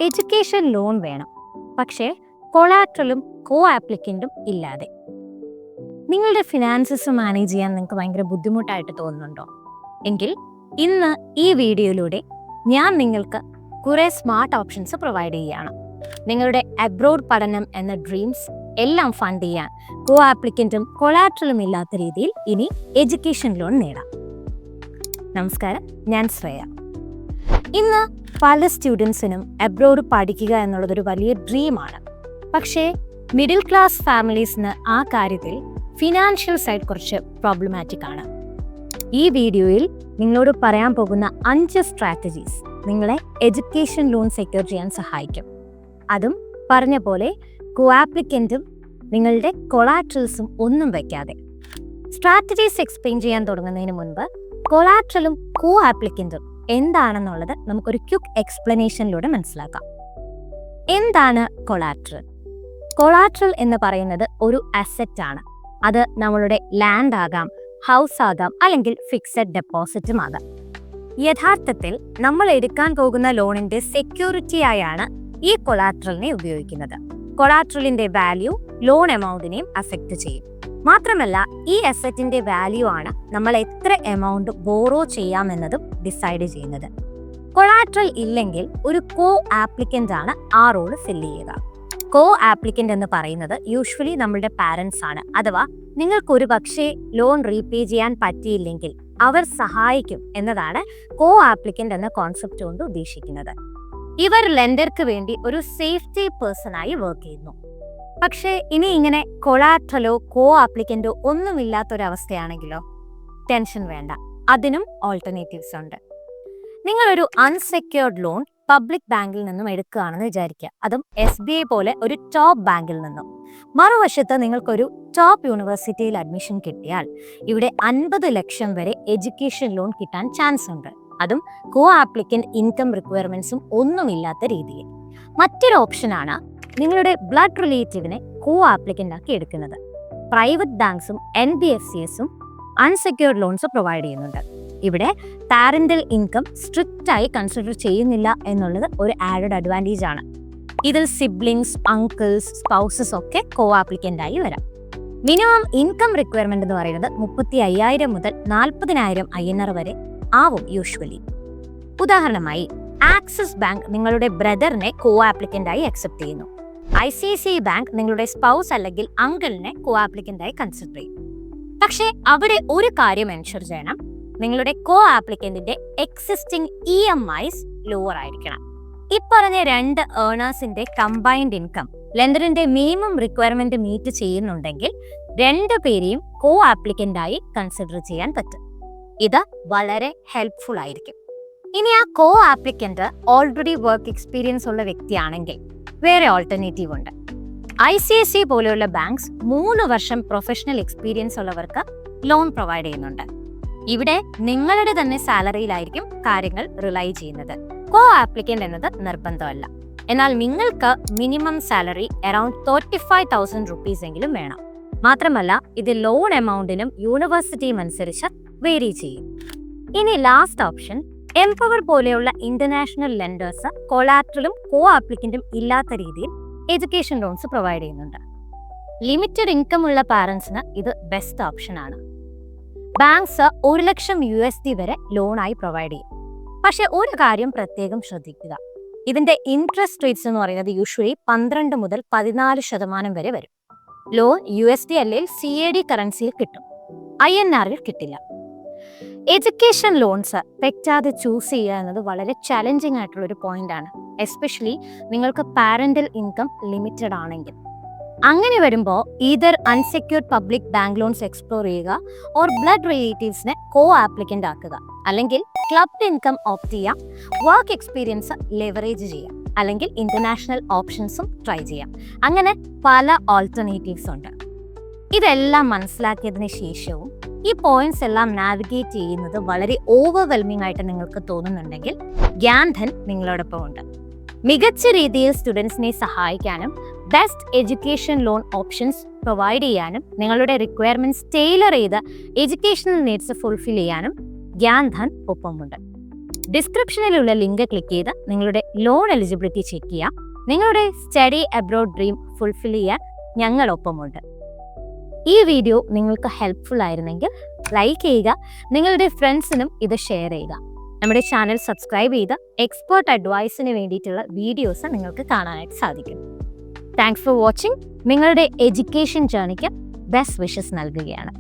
Education loan വേണം, പക്ഷേ കൊളാട്രലും കോ ആപ്ലിക്കൻറ്റും ഇല്ലാതെ. നിങ്ങളുടെ ഫിനാൻസസ് മാനേജ് ചെയ്യാൻ നിങ്ങൾക്ക് ഭയങ്കര ബുദ്ധിമുട്ടായിട്ട് തോന്നുന്നുണ്ടോ? എങ്കിൽ ഇന്ന് ഈ വീഡിയോയിലൂടെ ഞാൻ നിങ്ങൾക്ക് കുറേ സ്മാർട്ട് ഓപ്ഷൻസ് പ്രൊവൈഡ് ചെയ്യുകയാണ്. നിങ്ങളുടെ അബ്രോഡ് പഠനം എന്ന ഡ്രീംസ് എല്ലാം ഫണ്ട് ചെയ്യാൻ കോ ആപ്ലിക്കൻറ്റും കൊളാട്രലും ഇല്ലാത്ത രീതിയിൽ ഇനി എഡ്യൂക്കേഷൻ ലോൺ നേടാം. നമസ്കാരം, ഞാൻ ശ്രേയ. ഇന്ന് പല സ്റ്റുഡൻസിനും അബ്രോഡ് പഠിക്കുക എന്നുള്ളതൊരു വലിയ ഡ്രീമാണ്. പക്ഷേ മിഡിൽ ക്ലാസ് ഫാമിലീസിന് ആ കാര്യത്തിൽ ഫിനാൻഷ്യൽ സൈഡ് കുറച്ച് പ്രോബ്ലമാറ്റിക് ആണ്. ഈ വീഡിയോയിൽ നിങ്ങളോട് പറയാൻ പോകുന്ന 5 സ്ട്രാറ്റജീസ് നിങ്ങളെ എഡ്യൂക്കേഷൻ ലോൺ സെക്യൂർ ചെയ്യാൻ സഹായിക്കും. അതും പറഞ്ഞ പോലെ കോ ആപ്ലിക്കൻറ്റും നിങ്ങളുടെ കൊളാട്രൽസും ഒന്നും വയ്ക്കാതെ. സ്ട്രാറ്റജീസ് എക്സ്പ്ലെയിൻ ചെയ്യാൻ തുടങ്ങുന്നതിന് മുൻപ് കൊളാട്രലും കോ ആപ്ലിക്കൻറ്റും എന്താണെന്നുള്ളത് നമുക്കൊരു ക്വിക്ക് എക്സ്പ്ലനേഷനിലൂടെ മനസ്സിലാക്കാം. എന്താണ് കൊളാട്രൽ? കൊളാട്രൽ എന്ന് പറയുന്നത് ഒരു അസറ്റ് ആണ്. അത് നമ്മളുടെ ലാൻഡ് ആകാം, ഹൗസ് ആകാം, അല്ലെങ്കിൽ ഫിക്സഡ് ഡെപ്പോസിറ്റും ആകാം. യഥാർത്ഥത്തിൽ നമ്മൾ എടുക്കാൻ പോകുന്ന ലോണിന്റെ സെക്യൂരിറ്റി ആയാണ് ഈ കൊളാട്രലിനെ ഉപയോഗിക്കുന്നത്. കൊളാട്രലിന്റെ വാല്യൂ ലോൺ എമൗണ്ടിനെയും അഫക്റ്റ് ചെയ്യും. മാത്രമല്ല, ഈ അസറ്റിന്റെ വാല്യൂ ആണ് നമ്മൾ എത്ര എമൗണ്ട് ബോറോ ചെയ്യാമെന്നതും ഡിസൈഡ് ചെയ്യുന്നത്. കൊളാട്രൽ ഇല്ലെങ്കിൽ ഒരു കോ ആപ്ലിക്കൻ്റ് ആണ് ആ റോള് ഫില്ല് ചെയ്യുക. കോ ആപ്ലിക്കൻ്റ് എന്ന് പറയുന്നത് യൂഷ്വലി നമ്മളുടെ പാരൻസ് ആണ്. അഥവാ നിങ്ങൾക്ക് ഒരു പക്ഷേ ലോൺ റീപേ ചെയ്യാൻ പറ്റിയില്ലെങ്കിൽ അവർ സഹായിക്കും എന്നതാണ് കോ ആപ്ലിക്കൻ്റ് എന്ന കോൺസെപ്റ്റ് കൊണ്ട് ഉദ്ദേശിക്കുന്നത്. ഇവർ ലെൻഡർക്ക് വേണ്ടി ഒരു സേഫ്റ്റി പേഴ്സണായി വർക്ക് ചെയ്യുന്നു. പക്ഷേ ഇനി ഇങ്ങനെ കൊളാട്രലോ കോ ആപ്ലിക്കൻ്റോ ഒന്നുമില്ലാത്തൊരവസ്ഥയാണെങ്കിലോ ടെൻഷൻ വേണ്ട, അതിനും ഓൾട്ടർനേറ്റീവ്സ് ഉണ്ട്. നിങ്ങളൊരു അൺസെക്യൂർഡ് ലോൺ പബ്ലിക് ബാങ്കിൽ നിന്നും എടുക്കുകയാണെന്ന് വിചാരിക്കുക, അതും SBI പോലെ ഒരു ടോപ്പ് ബാങ്കിൽ നിന്നും. മറുവശത്ത് നിങ്ങൾക്കൊരു ടോപ്പ് യൂണിവേഴ്സിറ്റിയിൽ അഡ്മിഷൻ കിട്ടിയാൽ ഇവിടെ 50 ലക്ഷം വരെ എഡ്യൂക്കേഷൻ ലോൺ കിട്ടാൻ ചാൻസ് ഉണ്ട്. അതും കോ ആപ്ലിക്കൻ്റ് ഇൻകം റിക്വയർമെന്റ്സും ഒന്നുമില്ലാത്ത രീതിയിൽ. മറ്റൊരു ഓപ്ഷനാണ് നിങ്ങളുടെ ബ്ലഡ് റിലേറ്റീവിനെ കോ ആപ്ലിക്കൻ്റ് ആക്കി എടുക്കുന്നത്. പ്രൈവറ്റ് ബാങ്ക്സും NBFCSും അൺസെക്യൂർഡ് ലോൺസ് പ്രൊവൈഡ് ചെയ്യുന്നുണ്ട്. ഇവിടെ പാരന്റൽ ഇൻകം സ്ട്രിക്റ്റ് ആയി കൺസിഡർ ചെയ്യുന്നില്ല എന്നുള്ളത് ഒരു ആഡഡ് അഡ്വാൻറ്റേജ് ആണ്. ഇതിൽ സിബ്ലിങ്സ്, അങ്കിൾസ്, സ്പൗസസ് ഒക്കെ കോ ആപ്ലിക്കൻ്റ് ആയി വരാം. മിനിമം ഇൻകം റിക്വയർമെന്റ് എന്ന് പറയുന്നത് 35,000 മുതൽ 40,000 INR വരെ ആവും യൂഷ്വലി. ഉദാഹരണമായി ആക്സിസ് ബാങ്ക് നിങ്ങളുടെ ബ്രദറിനെ കോ ആപ്ലിക്കൻ്റ് ആയി അക്സെപ്റ്റ് ചെയ്യുന്നു. ICICI ബാങ്ക് നിങ്ങളുടെ സ്പൗസ് അല്ലെങ്കിൽ അങ്കിളിനെ കോ ആപ്ലിക്കൻ്റ് ആയി കൺസിഡർ ചെയ്യും. പക്ഷേ അവിടെ ഒരു കാര്യം എൻഷുർ ചെയ്യണം, നിങ്ങളുടെ കോ ആപ്ലിക്കന്റിന്റെ എക്സിസ്റ്റിംഗ് EMIs ലോവർ ആയിരിക്കണം. ഇപ്പറഞ്ഞ 2 ഏർണേഴ്സിന്റെ കമ്പൈൻഡ് ഇൻകം ലെൻഡറിന്റെ മിനിമം റിക്വയർമെന്റ് മീറ്റ് ചെയ്യുന്നുണ്ടെങ്കിൽ 2 പേരെയും കോ ആപ്ലിക്കൻ്റ് ആയി കൺസിഡർ ചെയ്യാൻ പറ്റും. ഇത് വളരെ ഹെൽപ്ഫുൾ ആയിരിക്കും. ഇനി ആ കോ ആപ്ലിക്കന്റ് ഓൾറെഡി വർക്ക് എക്സ്പീരിയൻസ് ഉള്ള വ്യക്തിയാണെങ്കിൽ വേറെ ഓൾട്ടർനേറ്റീവ് ഉണ്ട്. ICICI പോലെയുള്ള ബാങ്ക്സ് 3 വർഷം പ്രൊഫഷണൽ എക്സ്പീരിയൻസ് ഉള്ളവർക്ക് ലോൺ പ്രൊവൈഡ് ചെയ്യുന്നുണ്ട്. ഇവിടെ നിങ്ങളുടെ തന്നെ സാലറിയിലായിരിക്കും കാര്യങ്ങൾ റിലൈ ചെയ്യുന്നത്. കോ ആപ്ലിക്കൻ്റ് എന്നത് നിർബന്ധമല്ല. എന്നാൽ നിങ്ങൾക്ക് മിനിമം സാലറി അറൌണ്ട് 35,000 rupees എങ്കിലും വേണം. മാത്രമല്ല, ഇത് ലോൺ എമൗണ്ടിനും യൂണിവേഴ്സിറ്റിയും അനുസരിച്ച് വേരി ചെയ്യും. ഇനി ലാസ്റ്റ് ഓപ്ഷൻ, എംപവർ പോലെയുള്ള ഇന്റർനാഷണൽ ലെൻഡേഴ്സ് കൊളാട്രലും കോ ആപ്ലിക്കൻ്റും ഇല്ലാത്ത രീതിയിൽ എഡ്യൂക്കേഷൻ ലോൺസ് പ്രൊവൈഡ് ചെയ്യുന്നുണ്ട്. ലിമിറ്റഡ് ഇൻകം ഉള്ള പാരൻസിന് ഇത് ബെസ്റ്റ് ഓപ്ഷൻ ആണ്. ബാങ്ക്സ് 1 ലക്ഷം USD വരെ ലോണായി പ്രൊവൈഡ് ചെയ്യും. പക്ഷെ ഒരു കാര്യം പ്രത്യേകം ശ്രദ്ധിക്കുക, ഇതിന്റെ ഇൻട്രസ്റ്റ് റേറ്റ്സ് എന്ന് പറയുന്നത് യൂഷ്വലി 12 മുതൽ 14% വരെ വരും. ലോൺ USD അല്ലെങ്കിൽ CAD കറൻസിയിൽ കിട്ടും, INR കിട്ടില്ല. എഡ്യൂക്കേഷൻ ലോൺസ് തെറ്റാതെ ചൂസ് ചെയ്യുക എന്നത് വളരെ ചലഞ്ചിങ് ആയിട്ടുള്ള ഒരു പോയിന്റ് ആണ്, എസ്പെഷ്യലി നിങ്ങൾക്ക് പാരന്റൽ ഇൻകം ലിമിറ്റഡ് ആണെങ്കിൽ. അങ്ങനെ വരുമ്പോൾ either unsecured public bank loans explore ചെയ്യുക, ഓർ ബ്ലഡ് റിലേറ്റീവ്സിനെ കോ ആപ്ലിക്കൻ്റ് ആക്കുക, അല്ലെങ്കിൽ ക്ലബ്ഡ് ഇൻകം ഓപ്റ്റ് ചെയ്യാം, വർക്ക് എക്സ്പീരിയൻസ് ലെവറേജ് ചെയ്യാം, അല്ലെങ്കിൽ ഇന്റർനാഷണൽ ഓപ്ഷൻസും ട്രൈ ചെയ്യാം. അങ്ങനെ പല ഓൾട്ടർനേറ്റീവ്സ് ഉണ്ട്. ഇതെല്ലാം മനസ്സിലാക്കിയതിന് ശേഷവും ഈ പോയിന്റ്സ് എല്ലാം നാവിഗേറ്റ് ചെയ്യുന്നത് വളരെ ഓവർവെൽമിംഗ് ആയിട്ട് നിങ്ങൾക്ക് തോന്നുന്നുണ്ടെങ്കിൽ ഗ്യാൻധൻ നിങ്ങളോടൊപ്പം ഉണ്ട്. മികച്ച രീതിയിൽ സ്റ്റുഡൻസിനെ സഹായിക്കാനും best education loan options provide ചെയ്യാനും നിങ്ങളുടെ റിക്വയർമെന്റ്സ് ടൈലർ ചെയ്ത് എഡ്യൂക്കേഷണൽ നീഡ്സ് ഫുൾഫിൽ ചെയ്യാനും ഗ്യാൻധൻ ഒപ്പമുണ്ട്. ഡിസ്ക്രിപ്ഷനിലുള്ള ലിങ്ക് ക്ലിക്ക് ചെയ്ത് നിങ്ങളുടെ ലോൺ എലിജിബിലിറ്റി ചെക്ക് ചെയ്യാം. നിങ്ങളുടെ സ്റ്റഡി അബ്രോഡ് ഡ്രീം ഫുൾഫിൽ ചെയ്യാൻ ഞങ്ങളൊപ്പമുണ്ട്. ഈ വീഡിയോ നിങ്ങൾക്ക് ഹെൽപ്ഫുൾ ആയിരുന്നെങ്കിൽ ലൈക്ക് ചെയ്യുക, നിങ്ങളുടെ ഫ്രണ്ട്സിനും ഇത് ഷെയർ ചെയ്യുക. നമ്മുടെ ചാനൽ സബ്സ്ക്രൈബ് ചെയ്ത് എക്സ്പേർട്ട് അഡ്വൈസിന് വേണ്ടിയിട്ടുള്ള വീഡിയോസ് നിങ്ങൾക്ക് കാണാനായിട്ട് സാധിക്കും. Thanks for watching. നിങ്ങളുടെ എഡ്യൂക്കേഷൻ ജേർണിക്ക് ബെസ്റ്റ് വിഷസ് നൽകുകയാണ്.